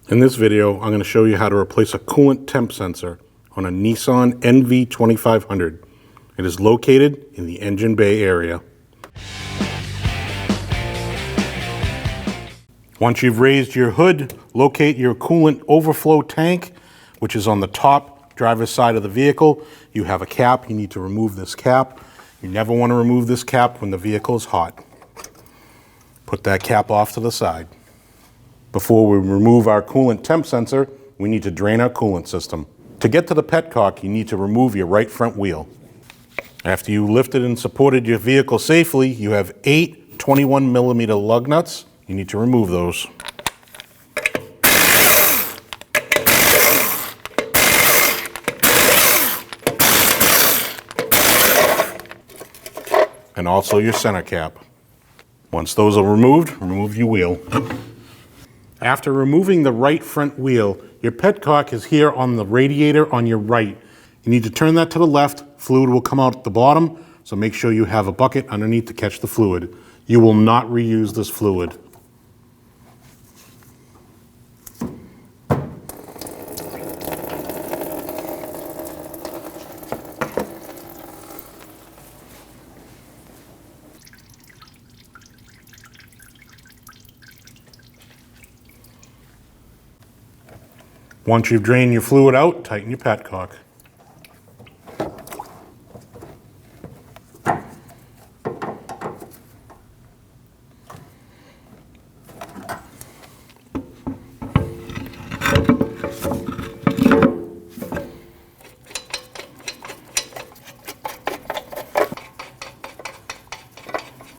In this video, I'm going to show you how to replace a coolant temp sensor on a Nissan NV2500. It is located in the engine bay area. Once you've raised your hood, locate your coolant overflow tank, which is on the top driver's side of the vehicle. You have a cap. You need to remove this cap. You never want to remove this cap when the vehicle is hot. Put that cap off to the side. Before we remove our coolant temp sensor, we need to drain our coolant system. To get to the petcock, you need to remove your right front wheel. After you lifted and supported your vehicle safely, you have 8 21mm lug nuts. You need to remove those. And also your center cap. Once those are removed, remove your wheel. After removing the right front wheel, your petcock is here on the radiator on your right. You need to turn that to the left. Fluid will come out at the bottom, so make sure you have a bucket underneath to catch the fluid. You will not reuse this fluid. Once you've drained your fluid out, tighten your petcock.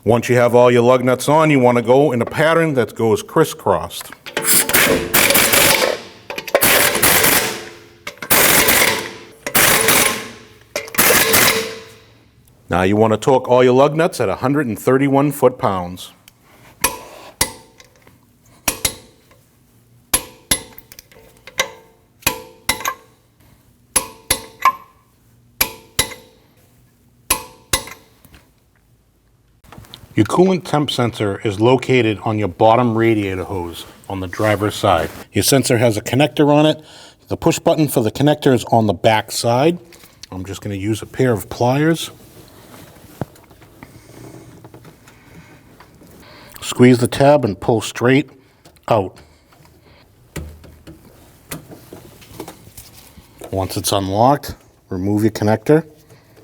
Once you have all your lug nuts on, you want to go in a pattern that goes crisscrossed. Now you want to torque all your lug nuts at 131 foot-pounds. Your coolant temp sensor is located on your bottom radiator hose on the driver's side. Your sensor has a connector on it. The push button for the connector is on the back side. I'm just going to use a pair of pliers. Squeeze the tab and pull straight out. Once it's unlocked, remove your connector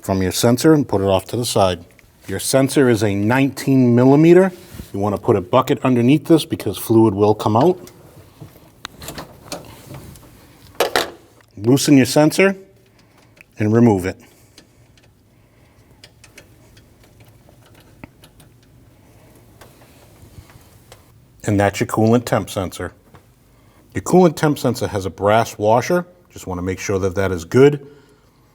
from your sensor and put it off to the side. Your sensor is a 19mm. You want to put a bucket underneath this because fluid will come out. Loosen your sensor and remove it. And that's your coolant temp sensor. Your coolant temp sensor has a brass washer. Just want to make sure that that is good.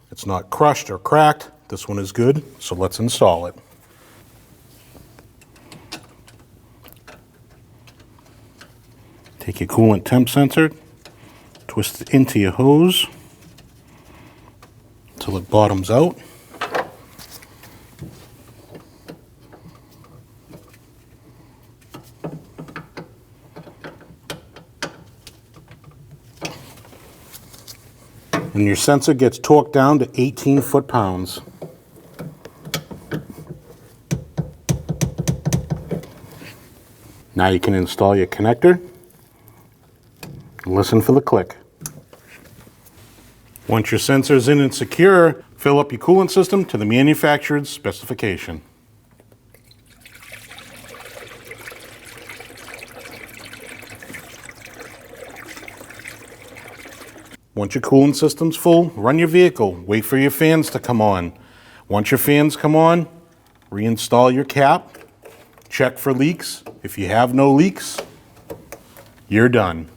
It's not crushed or cracked. This one is good, so let's install it. Take your coolant temp sensor, twist it into your hose until it bottoms out. And your sensor gets torqued down to 18 foot-pounds. Now you can install your connector. Listen for the click. Once your sensor is in and secure, fill up your coolant system to the manufacturer's specification. Once your coolant system's full, run your vehicle. Wait for your fans to come on. Once your fans come on, reinstall your cap. Check for leaks. If you have no leaks, you're done.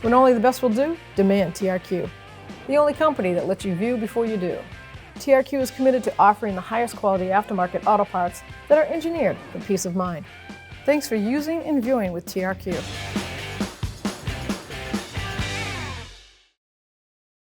When only the best will do, demand TRQ. The only company that lets you view before you do. TRQ is committed to offering the highest quality aftermarket auto parts that are engineered for peace of mind. Thanks for using and viewing with TRQ.